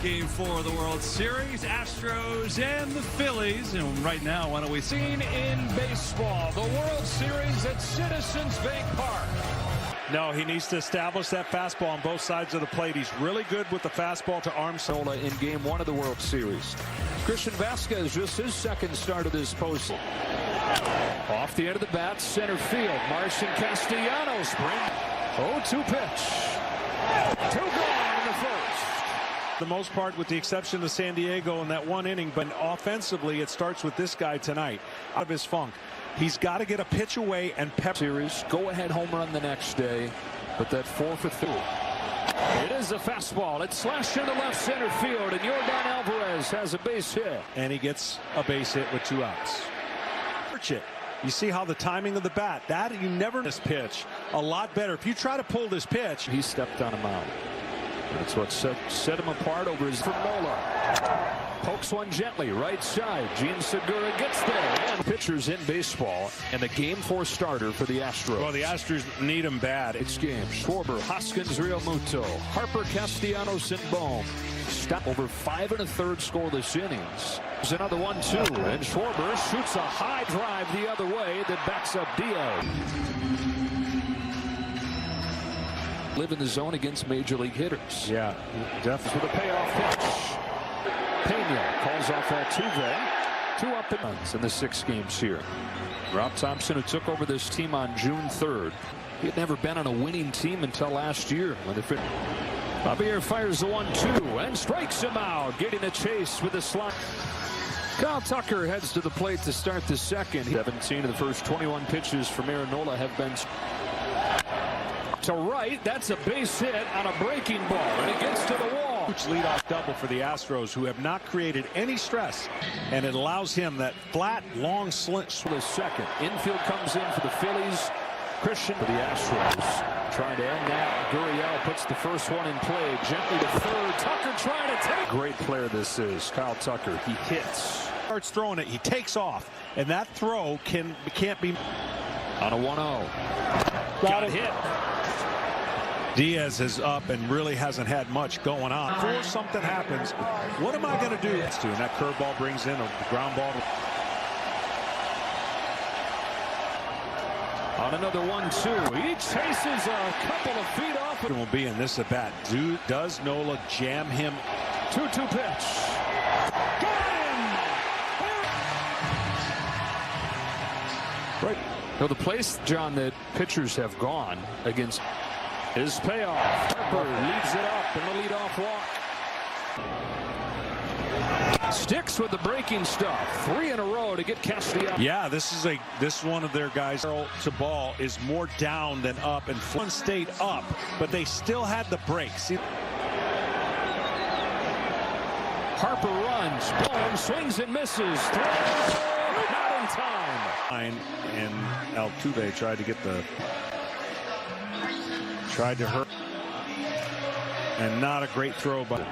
Game 4 of the World Series, Astros and the Phillies. And right now, why don't we see in baseball, the World Series at Citizens Bank Park. No, he needs to establish that fastball on both sides of the plate. He's really good with the fastball to arm Sola in Game 1 of the World Series. Christian Vasquez, just his second start of this post. Off the end of the bat, center field. Marsh and Castellanos bring 0-2 pitch. 2 gone in the first. The most part, with the exception of San Diego in that one inning, but offensively, it starts with this guy tonight. Out of his funk. He's got to get a pitch away and pep. Series, go-ahead home run the next day, but that 4-for-3. It is a fastball. It's slashed into left center field, and Yordan Alvarez has a base hit. And he gets a base hit with 2 outs. You see how the timing of the bat, that you never this pitch a lot better. If you try to pull this pitch, he stepped on him out. That's what set him apart over his Nola. Pokes one gently, right side. Gene Segura gets there. And pitchers in baseball, and the Game 4 starter for the Astros. Well, the Astros need him bad. It's game. Schwarber, Hoskins, Realmuto, Harper, Castellanos, and Bohm. Stop over 5 1/3 scoreless innings. There's another 1-2, and Schwarber shoots a high drive the other way that backs up Diaz. Live in the zone against major league hitters. Yeah, definitely. With a payoff pitch. Pena calls off Altuve. 2 up and runs in the 6 games here. Rob Thompson, who took over this team on June 3rd. He had never been on a winning team until last year when they fit. Javier fires the 1-2 and strikes him out, getting a chase with a slide. Kyle Tucker heads to the plate to start the second. 17 of the first 21 pitches from Aaron Nola have been to right. That's a base hit on a breaking ball, and it gets to the wall. Huge leadoff double for the Astros, who have not created any stress, and it allows him that flat, long slant. For the second, infield comes in for the Phillies. Christian for the Astros, trying to end that. Gurriel puts the first one in play, gently to third. Tucker trying to take. Great player this is, Kyle Tucker. He hits. Starts throwing it. He takes off, and that throw can't be. On a 1-0. Got it. Hit. Diaz is up and really hasn't had much going on. Before something happens, what am I going to do? And that curveball brings in a ground ball. On another 1-2, he chases a couple of feet off. It will be in this at bat. Does Nola jam him? 2-2 pitch. Got him! Right. Now the place, John, that pitchers have gone against his payoff. Harper leads it up in the leadoff walk. Sticks with the breaking stuff. 3 in a row to get Castellanos. Yeah, this is one of their guys. To ball is more down than up, and one stayed up, but they still had the break. See, Harper runs. Boom, swings and misses. Throws. Not in time. And Altuve tried to hurt, and not a great throw, but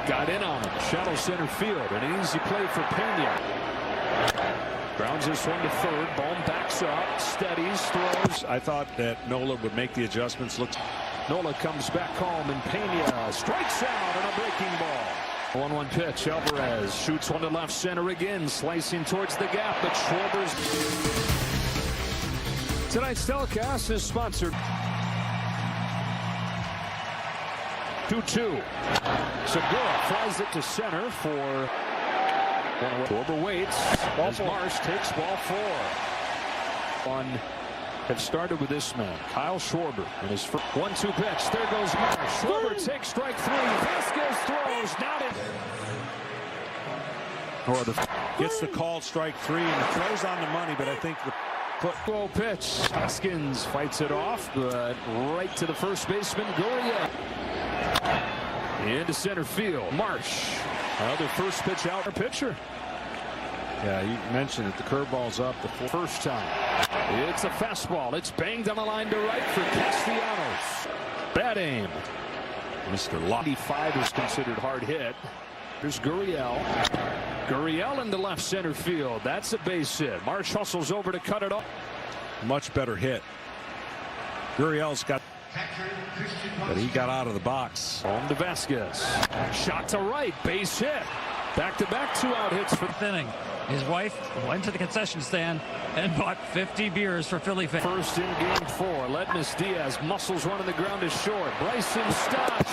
got in on him. Shallow center field. An easy play for Pena. Grounds this one to third. Bohm backs up, steadies, throws. I thought that Nola would make the adjustments. Nola comes back home, and Pena strikes out on a breaking ball. 1-1 pitch. Alvarez shoots one to left center again, slicing towards the gap, but Schwarber's. Tonight's telecast is sponsored. 2-2. Segura flies it to center for. Schwarber waits as Marsh takes ball 4. One have started with this man, Kyle Schwarber, in his first 1-2 pitch. There goes Marsh. Schwarber takes strike 3. Vasquez throws, not in. Gets the called strike 3 and throws on the money, but I think the low pitch. Hoskins fights it off, but right to the first baseman, Gurriel. Into center field. Marsh. Another first pitch out for pitcher. Yeah, you mentioned it. The curveball's up the first time. It's a fastball. It's banged on the line to right for Castellanos. Bad aim. Mr. Locke. 85 is considered hard hit. Here's Gurriel. Gurriel into left center field. That's a base hit. Marsh hustles over to cut it off. Much better hit. Gurriel's got But he got out of the box. Home to Vasquez. Shot to right. Base hit. Back-to-back 2-out hits for Inning. His wife went to the concession stand and bought 50 beers for Philly fans. first in game 4. Ledmus Diaz muscles one on the ground is short. Bryson stops.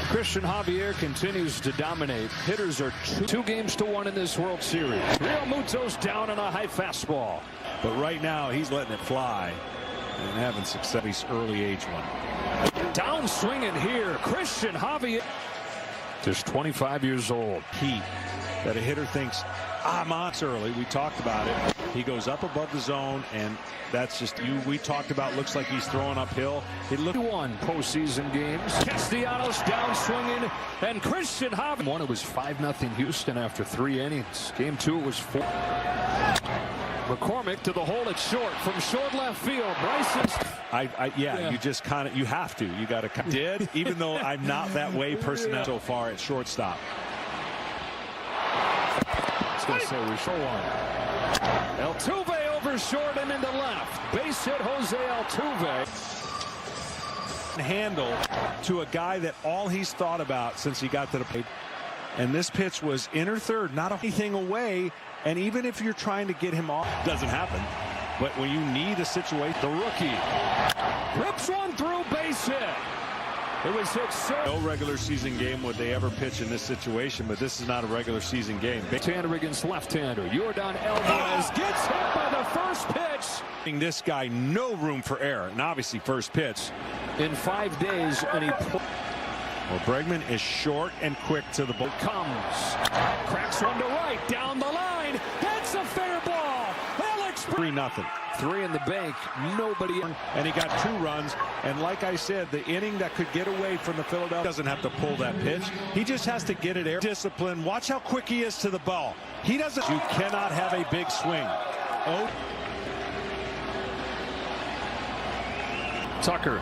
Christian Javier continues to dominate. Hitters are 2-1 in this World Series. Real Muto's down on a high fastball. But right now he's letting it fly and having success. He's early age one. Down swinging here. Christian Javier. Just 25 years old. Heat that a hitter thinks, I'm on early. We talked about it. He goes up above the zone, and that's just we talked about. Looks like he's throwing uphill. It looked 1 postseason games. Castellanos down swinging, and Christian Javier. One, it was 5-0 Houston after 3 innings. Game 2, it was 4. McCormick to the hole at short from short left field. Bryson's. Yeah, you just kind of, you have to. You got to. Did, even though I'm not that way personnel so far at shortstop. It's going to say we show one. Altuve over short and into left. Base hit Jose Altuve. Handle to a guy that all he's thought about since he got to the plate. And this pitch was inner third, not anything away. And even if you're trying to get him off, doesn't happen. But when you need a situation, The rookie rips one through, base hit. It was hit so. no regular season game would they ever pitch in this situation, but this is not a regular season game. Left-hander against left-hander. Jordan Alvarez gets hit by the first pitch. This guy no room for error, and obviously first pitch. In 5 days, and he Well, Bregman is short and quick to the ball. comes. Cracks one to right, down the line. That's a fair ball. Alex 3-0. 3 in the bank. Nobody. And he got 2 runs. And like I said, the inning that could get away from the Philadelphia doesn't have to pull that pitch. He just has to get it air. Discipline. Watch how quick he is to the ball. He doesn't. You cannot have a big swing. Oh. Tucker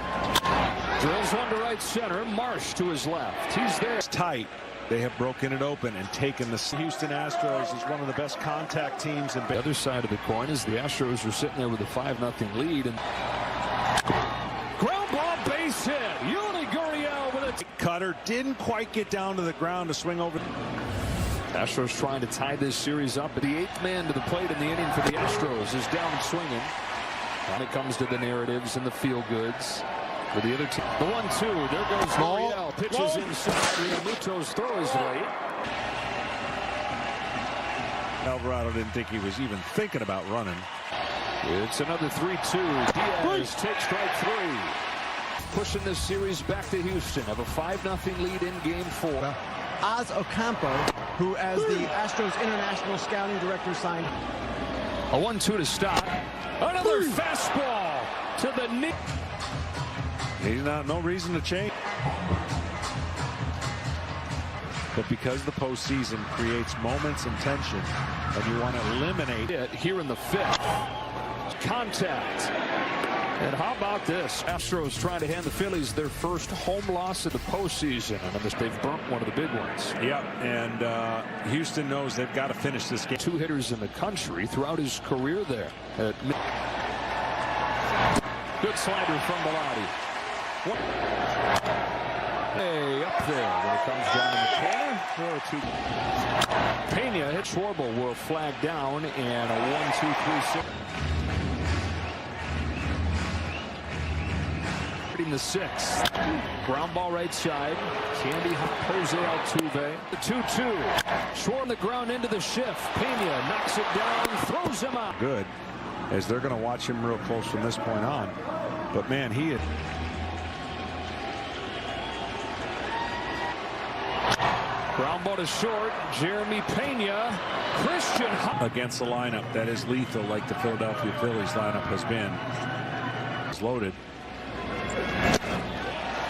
drills one to right center. Marsh to his left. He's there. It's tight. They have broken it open and taken the Houston Astros is one of the best contact teams in The other side of the coin is the Astros are sitting there with a 5-0 lead. And ground ball base hit. Yuli Gurriel with a cutter. Didn't quite get down to the ground to swing over. Astros trying to tie this series up. The 8th man to the plate in the inning for the Astros is down swinging. When it comes to the narratives and the feel-goods for the other team. The 1-2. There goes Gurriel. Pitches inside. Muto's throw is late. Alvarado didn't think he was even thinking about running. It's another 3-2. Diaz takes strike 3. Pushing this series back to Houston. Have a 5-0 lead in game 4. Oz Ocampo, who as the Astros international scouting director signed. A 1-2 to stop. Another fastball to the knee. He's no reason to change. But because the postseason creates moments and tension, and you want to eliminate it here in the 5th. Contact. And how about this? Astros trying to hand the Phillies their first home loss of the postseason. And they've burnt one of the big ones. Yep, and Houston knows they've got to finish this game. 2 hitters in the country throughout his career there. Good slider from Bellotti. Hey, up there when it comes down in the corner. Pena hit Schwarber will flag down and a 1-2-3-6. In the 6th. Ground ball right side. Candy Jose Altuve. The 2-2. Shore on the ground into the shift. Pena knocks it down, throws him out. Good, as they're going to watch him real close from this point on. But man, he is. Ground ball to short. Jeremy Pena. Christian against the lineup that is lethal, like the Philadelphia Phillies lineup has been. It's loaded.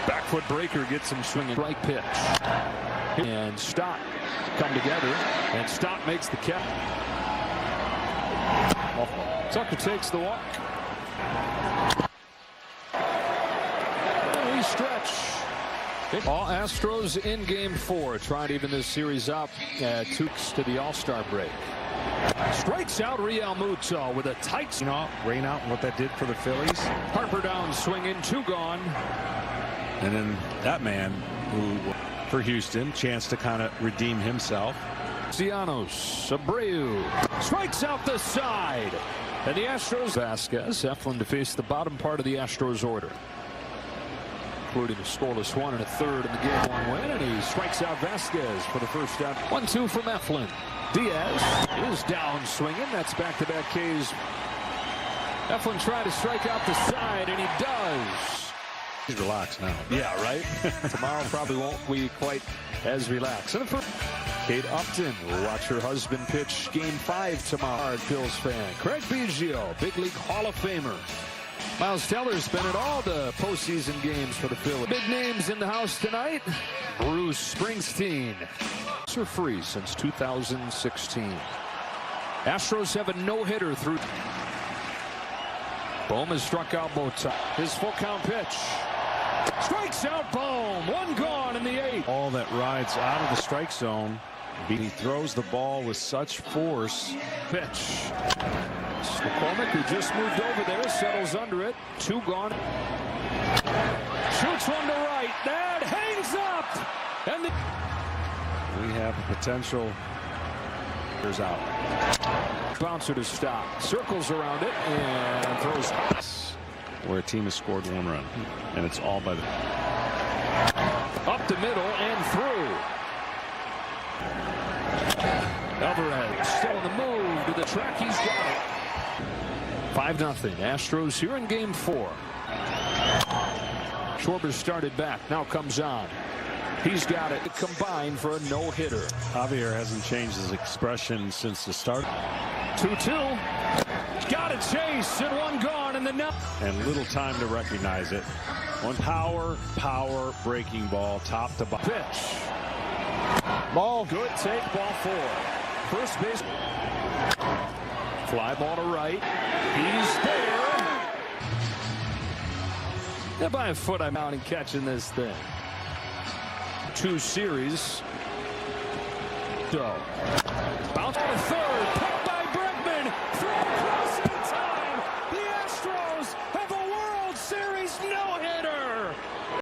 Back foot breaker gets him swinging. Right pitch. And Stott come together. And Stott makes the catch. Tucker takes the walk. And we stretch. All Astros in game 4. Trying to even this series up. 2 to the All-Star break. Strikes out Real Muto with a tight. Rain out and what that did for the Phillies. Harper down swinging, 2 gone. And then that man who for Houston, chance to kind of redeem himself. Cianos, Abreu strikes out the side. And the Astros. Vasquez, Eflin to face the bottom part of the Astros order, including a scoreless 1 1/3 in the game 1 win, and he strikes out Vasquez for the first out. 1-2 from Eflin. Diaz is down swinging. That's back-to-back Ks. Eflin trying to strike out the side, and he does. He's relaxed now. Yeah, right. Tomorrow probably won't be quite as relaxed. And for Kate Upton will watch her husband pitch Game 5 tomorrow. Bills fan Craig Biggio, big league Hall of Famer. Miles Teller's been at all the postseason games for the Phillies. Big names in the house tonight. Bruce Springsteen. Are free since 2016. Astros have a no-hitter through. Bohm has struck out both times. His full count pitch. Strikes out Bohm. 1 gone in the 8th. All that rides out of the strike zone. He throws the ball with such force. Pitch. McCormick, who just moved over there, settles under it. 2 gone. Shoots one to right. That hangs up. And we have a potential. Here's out. Bouncer to stop. Circles around it and throws high. Where a team has scored 1 run. And it's all by the. Up the middle and through. Alvarez still on the move to the track. He's got it. 5-0. Astros here in Game 4. Schwarber started back. Now comes on. He's got it combined for a no-hitter. Javier hasn't changed his expression since the start. 2-2. Got a chase and 1 gone in the net. And little time to recognize it. One power breaking ball, top to bottom. Pitch. Ball good. Take ball 4. First base. Fly ball to right. He's there. And by a foot, I'm out and catching this thing. 2 series. So